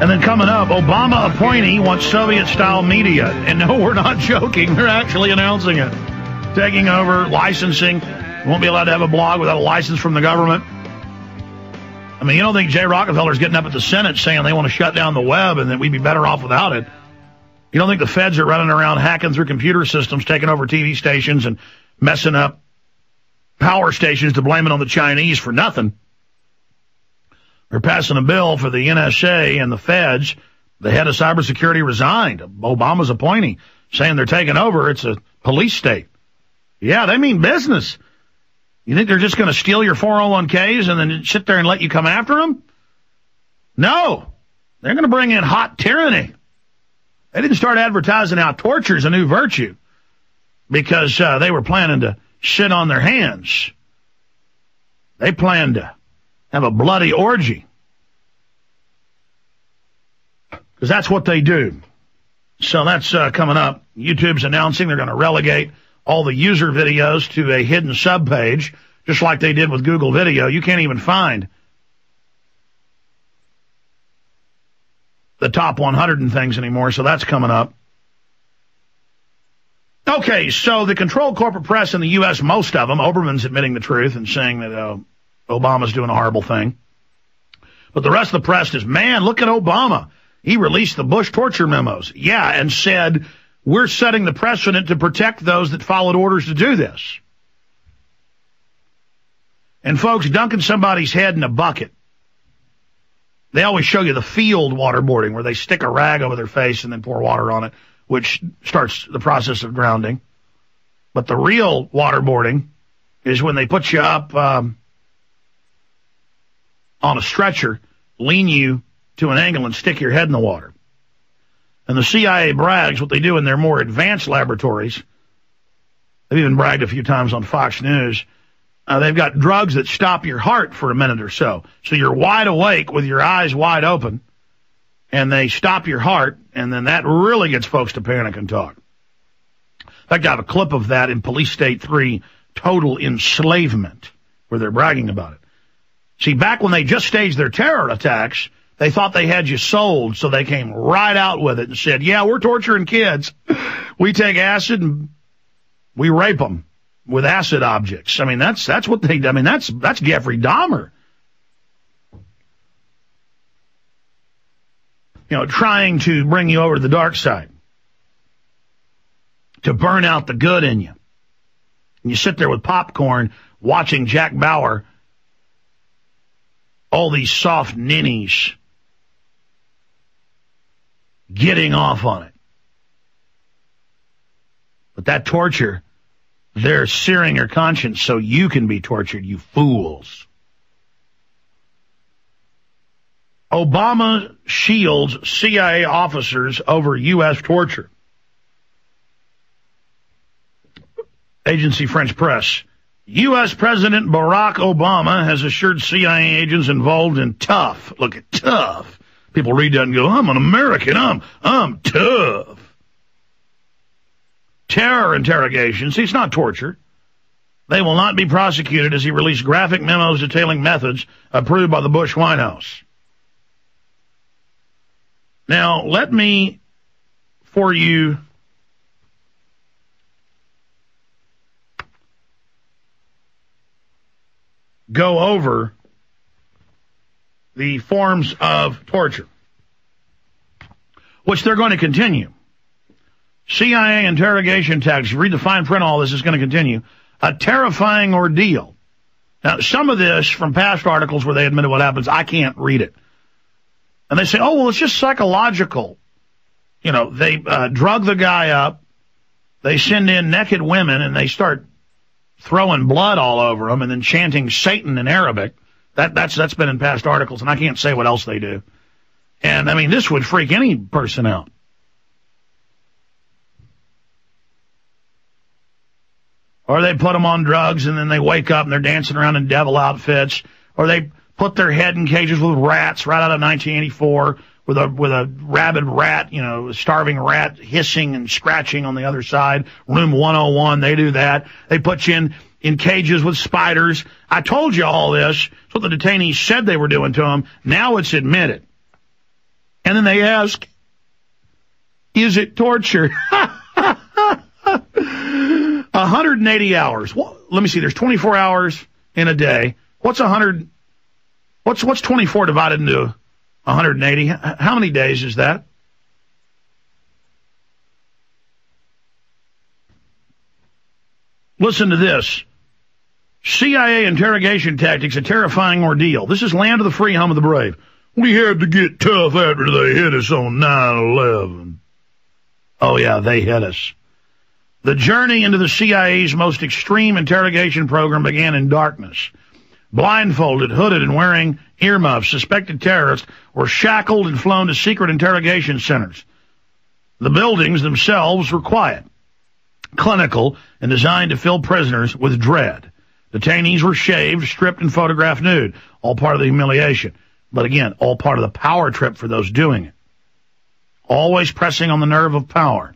And then coming up, Obama appointee wants Soviet-style media. And no, we're not joking. They're actually announcing it. Taking over, licensing. You won't be allowed to have a blog without a license from the government. I mean, you don't think Jay Rockefeller's getting up at the Senate saying they want to shut down the web and that we'd be better off without it? You don't think the feds are running around hacking through computer systems, taking over TV stations and messing up power stations to blame it on the Chinese for nothing? They're passing a bill for the NSA and the feds. The head of cybersecurity resigned. Obama's appointee, saying they're taking over. It's a police state. Yeah, they mean business. You think they're just going to steal your 401ks and then sit there and let you come after them? No. They're going to bring in hot tyranny. They didn't start advertising how torture is a new virtue because they were planning to sit on their hands. They planned to have a bloody orgy. Because that's what they do. So that's coming up. YouTube's announcing they're going to relegate all the user videos to a hidden subpage, just like they did with Google Video. You can't even find the top 100 and things anymore, so that's coming up. Okay, so the controlled corporate press in the U.S., most of them, Oberman's admitting the truth and saying that Obama's doing a horrible thing. But the rest of the press is, man, look at Obama. He released the Bush torture memos. Yeah, and said, we're setting the precedent to protect those that followed orders to do this. And folks, dunking somebody's head in a bucket. They always show you the field waterboarding where they stick a rag over their face and then pour water on it, which starts the process of drowning. But the real waterboarding is when they put you up on a stretcher, lean you to an angle and stick your head in the water. And the CIA brags what they do in their more advanced laboratories. They've even bragged a few times on Fox News. They've got drugs that stop your heart for a minute or so. So you're wide awake with your eyes wide open, and they stop your heart, and then that really gets folks to panic and talk. In fact, I have a clip of that in Police State 3, Total Enslavement, where they're bragging about it. See, back when they just staged their terror attacks, they thought they had you sold, so they came right out with it and said, yeah, we're torturing kids. We take acid and we rape them with acid objects. I mean, that's what they, I mean, that's Jeffrey Dahmer. You know, trying to bring you over to the dark side, to burn out the good in you. And you sit there with popcorn watching Jack Bauer, all these soft ninnies getting off on it. But that torture, they're searing your conscience so you can be tortured, you fools. Obama shields CIA officers over U.S. torture. Agency French Press. U.S. President Barack Obama has assured CIA agents involved in tough, look at tough. People read that and go, I'm an American, I'm tough. Terror interrogations. See, it's not torture. They will not be prosecuted as he released graphic memos detailing methods approved by the Bush White House. Now, let me, for you, go over the forms of torture, which they're going to continue. CIA interrogation tactics. You read the fine print, all this is going to continue. A terrifying ordeal. Now, some of this from past articles where they admitted what happens, I can't read it. And they say, oh, well, it's just psychological. You know, they drug the guy up. They send in naked women and they start throwing blood all over them and then chanting Satan in Arabic. That's been in past articles, and I can't say what else they do. And, I mean, this would freak any person out. Or they put them on drugs and then they wake up and they're dancing around in devil outfits. Or they put their head in cages with rats right out of 1984 with a rabid rat, you know, a starving rat hissing and scratching on the other side. Room 101, they do that. They put you in cages with spiders. I told you all this. It's what the detainees said they were doing to them. Now it's admitted. And then they ask, is it torture? 180 hours. Well, let me see. There's 24 hours in a day. What's 100? What's 24 divided into 180? How many days is that? Listen to this. CIA interrogation tactics, a terrifying ordeal. This is land of the free, home of the brave. We had to get tough after they hit us on 9/11. Oh, yeah, they hit us. The journey into the CIA's most extreme interrogation program began in darkness. Blindfolded, hooded, and wearing earmuffs, suspected terrorists were shackled and flown to secret interrogation centers. The buildings themselves were quiet, clinical, and designed to fill prisoners with dread. Detainees were shaved, stripped, and photographed nude, all part of the humiliation. But again, all part of the power trip for those doing it. Always pressing on the nerve of power.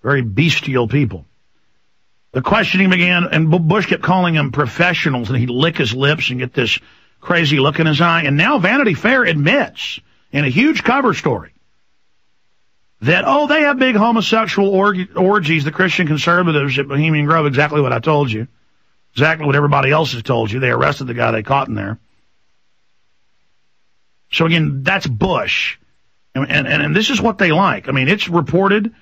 Very bestial people. The questioning began, and Bush kept calling them professionals, and he'd lick his lips and get this crazy look in his eye. And now Vanity Fair admits, in a huge cover story, that, they have big homosexual orgies, the Christian conservatives at Bohemian Grove, exactly what I told you. Exactly what everybody else has told you. They arrested the guy they caught in there. So again, that's Bush. And this is what they like. I mean, it's reported.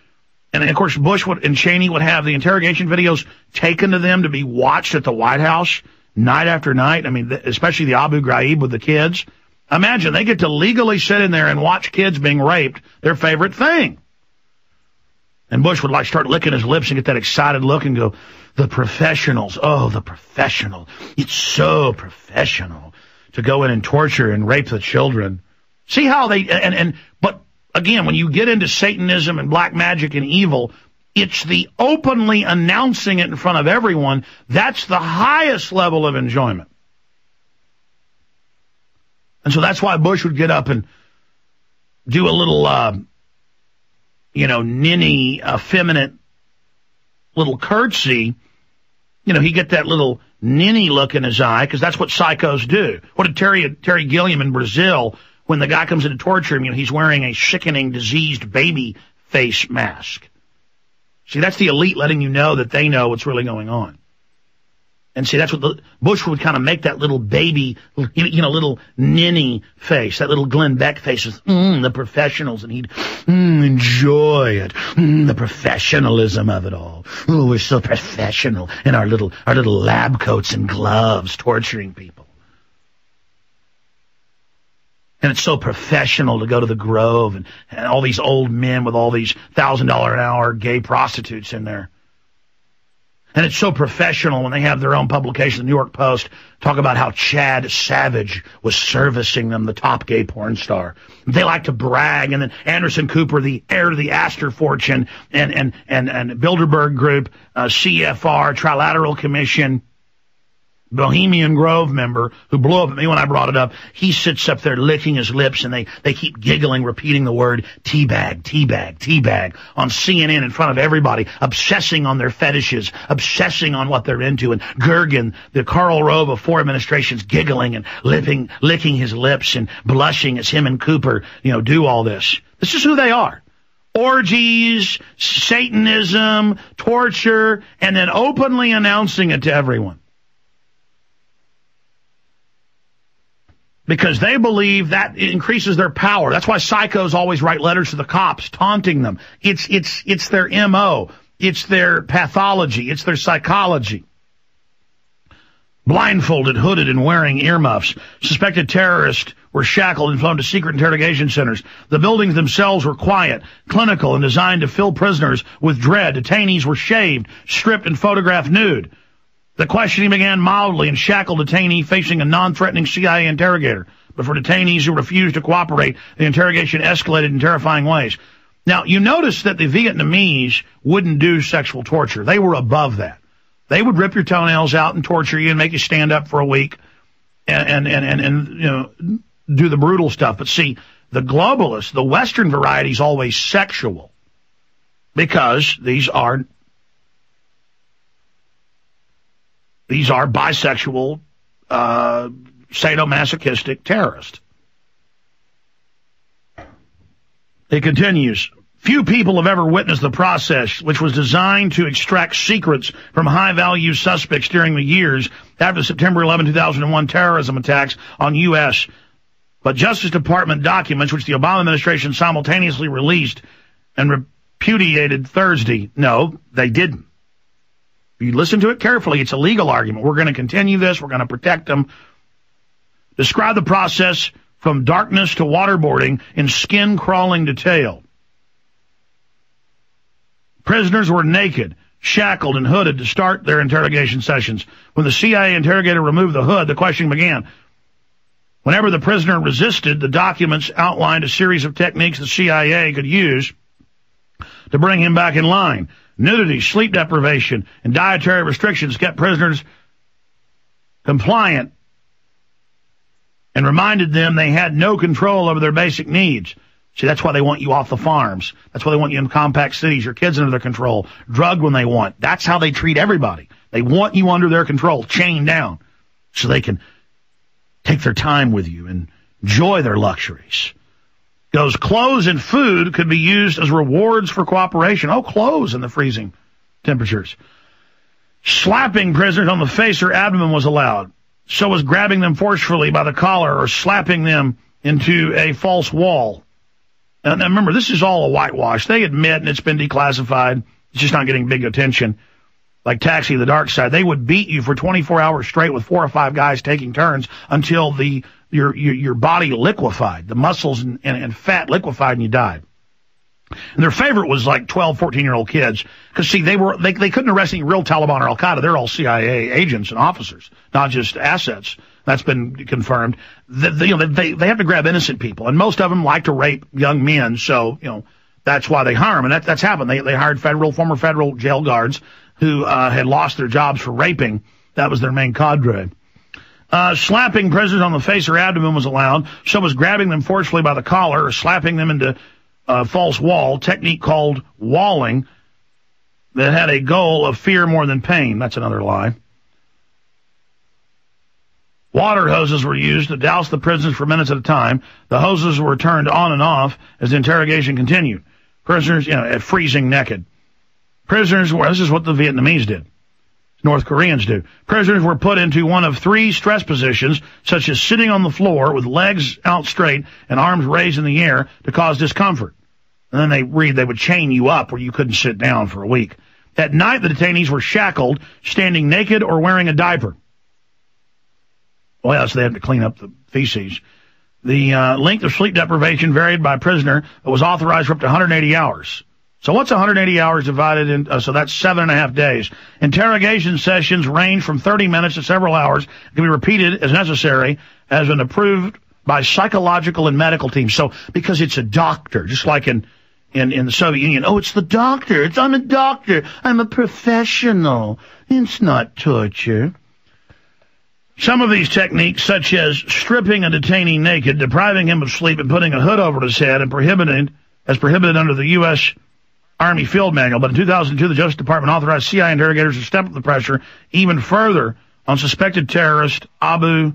And of course, Bush and Cheney would have the interrogation videos taken to them to be watched at the White House night after night. I mean, especially the Abu Ghraib with the kids. Imagine they get to legally sit in there and watch kids being raped, their favorite thing. And Bush would start licking his lips and get that excited look and go, the professionals, the professional. It's so professional to go in and torture and rape the children. See how they, but again, when you get into Satanism and black magic and evil, it's the openly announcing it in front of everyone. That's the highest level of enjoyment. And so that's why Bush would get up and do a little, ninny, effeminate little curtsy. He'd get that little ninny look in his eye, because that's what psychos do. What did Terry Gilliam in Brazil, when the guy comes in to torture him, he's wearing a sickening, diseased baby face mask. See, that's the elite letting you know that they know what's really going on. And see, that's what Bush would kind of make that little baby, little ninny face, that little Glenn Beck face with, the professionals, and he'd enjoy it, the professionalism of it all. Oh, we're so professional in our little lab coats and gloves torturing people. And it's so professional to go to the Grove and all these old men with all these $1,000 an hour gay prostitutes in there. And it's so professional when they have their own publication, the New York Post, talk about how Chad Savage was servicing them, the top gay porn star. They like to brag. And then Anderson Cooper, the heir to the Astor fortune, and Bilderberg Group, CFR, Trilateral Commission, Bohemian Grove member who blew up at me when I brought it up, he sits up there licking his lips, and they keep giggling, repeating the word teabag, teabag, teabag on CNN in front of everybody, obsessing on their fetishes, obsessing on what they're into. And Gergen, the Karl Rove of 4 administrations, giggling and licking his lips and blushing as him and Cooper, do all this. This is who they are. Orgies, Satanism, torture, and then openly announcing it to everyone. Because they believe that it increases their power. That's why psychos always write letters to the cops, taunting them. It's their MO. It's their pathology. It's their psychology. Blindfolded, hooded, and wearing earmuffs. Suspected terrorists were shackled and flown to secret interrogation centers. The buildings themselves were quiet, clinical, and designed to fill prisoners with dread. Detainees were shaved, stripped, and photographed nude. The questioning began mildly and shackled detainee facing a non-threatening CIA interrogator. But for detainees who refused to cooperate, the interrogation escalated in terrifying ways. Now, you notice that the Vietnamese wouldn't do sexual torture. They were above that. They would rip your toenails out and torture you and make you stand up for a week and do the brutal stuff. But see, the globalists, the Western variety, is always sexual, because these are bisexual, sadomasochistic terrorists. It continues. Few people have ever witnessed the process, which was designed to extract secrets from high-value suspects during the years after the September 11, 2001 terrorism attacks on U.S. But Justice Department documents, which the Obama administration simultaneously released and repudiated Thursday, no, they didn't. If you listen to it carefully, it's a legal argument. We're going to continue this. We're going to protect them. Describe the process from darkness to waterboarding in skin-crawling detail. Prisoners were naked, shackled, and hooded to start their interrogation sessions. When the CIA interrogator removed the hood, the questioning began. Whenever the prisoner resisted, the documents outlined a series of techniques the CIA could use to bring him back in line. Nudity, sleep deprivation, and dietary restrictions kept prisoners compliant and reminded them they had no control over their basic needs. See, that's why they want you off the farms. That's why they want you in compact cities, your kids under their control, drugged when they want. That's how they treat everybody. They want you under their control, chained down, so they can take their time with you and enjoy their luxuries. Those clothes and food could be used as rewards for cooperation. Oh, clothes in the freezing temperatures. Slapping prisoners on the face or abdomen was allowed. So was grabbing them forcefully by the collar or slapping them into a false wall. And remember, this is all a whitewash. They admit, and it's been declassified, it's just not getting big attention. Like Taxi the Dark Side, they would beat you for 24 hours straight with 4 or 5 guys taking turns until your body liquefied, the muscles and fat liquefied, and you died. And their favorite was like 12, 14-year-old kids. Because, see, they couldn't arrest any real Taliban or Al-Qaeda. They're all CIA agents and officers, not just assets. That's been confirmed. They have to grab innocent people. And most of them like to rape young men. So, that's why they hire them. And that's happened. They hired former federal jail guards who had lost their jobs for raping. That was their main cadre. Slapping prisoners on the face or abdomen was allowed. So was grabbing them forcefully by the collar or slapping them into false wall, technique called walling, that had a goal of fear more than pain. That's another lie. Water hoses were used to douse the prisoners for minutes at a time. The hoses were turned on and off as the interrogation continued. Prisoners, freezing naked. Prisoners were, this is what the Vietnamese did. North Koreans do. Prisoners were put into one of 3 stress positions, such as sitting on the floor with legs out straight and arms raised in the air to cause discomfort. And then they would chain you up where you couldn't sit down for a week. At night, the detainees were shackled, standing naked or wearing a diaper. Well, so they had to clean up the feces. The length of sleep deprivation varied by prisoner, but was authorized for up to 180 hours. So what's 180 hours divided in? So that's 7.5 days. Interrogation sessions range from 30 minutes to several hours. It can be repeated as necessary, as been approved by psychological and medical teams. So because it's a doctor, just like in the Soviet Union. Oh, it's the doctor. I'm a doctor. I'm a professional. It's not torture. Some of these techniques, such as stripping a detainee naked, depriving him of sleep, and putting a hood over his head, and prohibited under the U.S. Army Field Manual. But in 2002, the Justice Department authorized CIA interrogators to step up the pressure even further on suspected terrorist Abu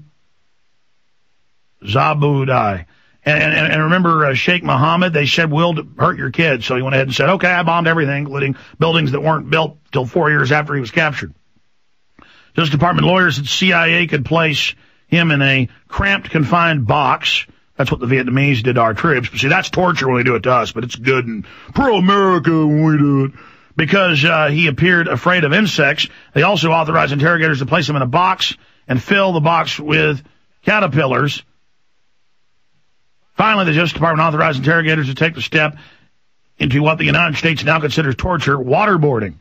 Zabudai. And remember Sheikh Mohammed? They said, we'll hurt your kids. So he went ahead and said, okay, I bombed everything, including buildings that weren't built till 4 years after he was captured. Justice Department lawyers said CIA could place him in a cramped, confined box. That's what the Vietnamese did to our troops. But see, that's torture when they do it to us, but it's good and pro-America when we do it. Because he appeared afraid of insects, they also authorized interrogators to place him in a box and fill the box with caterpillars. Finally, the Justice Department authorized interrogators to take the step into what the United States now considers torture, waterboarding.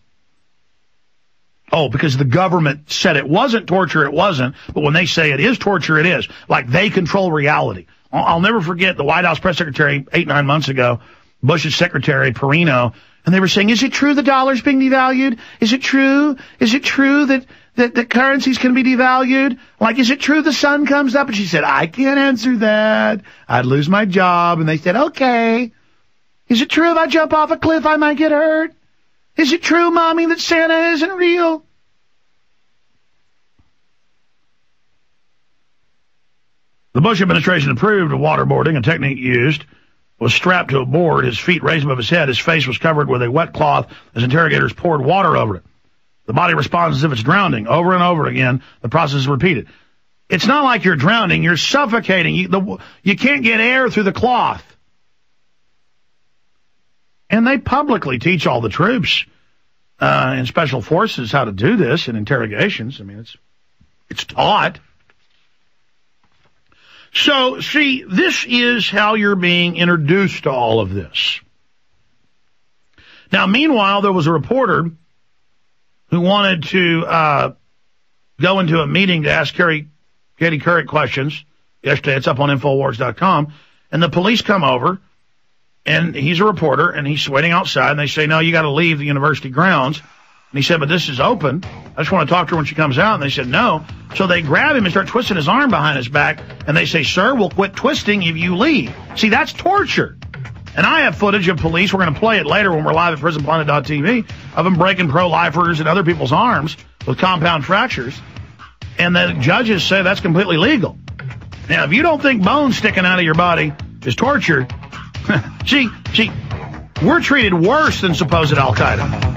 Oh, because the government said it wasn't torture, it wasn't. But when they say it is torture, it is. Like they control reality. I'll never forget the White House press secretary 8-9 months ago, Bush's secretary, Perino, and they were saying, is it true the dollar's being devalued? Is it true? Is it true that currencies can be devalued? Like, is it true the sun comes up? And she said, I can't answer that. I'd lose my job. And they said, okay. Is it true if I jump off a cliff I might get hurt? Is it true, Mommy, that Santa isn't real? The Bush administration approved of waterboarding, a technique used was strapped to a board, his feet raised above his head, his face was covered with a wet cloth as interrogators poured water over it. The body responds as if it's drowning. Over and over again, the process is repeated. It's not like you're drowning, you're suffocating. You can't get air through the cloth. And they publicly teach all the troops in special forces how to do this in interrogations. I mean, it's taught. So, see, this is how you're being introduced to all of this. Now, meanwhile, there was a reporter who wanted to go into a meeting to ask Katie Couric questions yesterday. It's up on Infowars.com. And the police come over, and he's a reporter, and he's waiting outside, and they say, no, you got to leave the university grounds. And he said, but this is open. I just want to talk to her when she comes out. And they said, no. So they grab him and start twisting his arm behind his back, and they say, sir, we'll quit twisting if you leave. See, that's torture. And I have footage of police, we're going to play it later when we're live at PrisonPlanet.tv, of them breaking pro-lifers and other people's arms with compound fractures. And the judges say that's completely legal. Now, if you don't think bones sticking out of your body is torture, see, we're treated worse than supposed Al-Qaeda.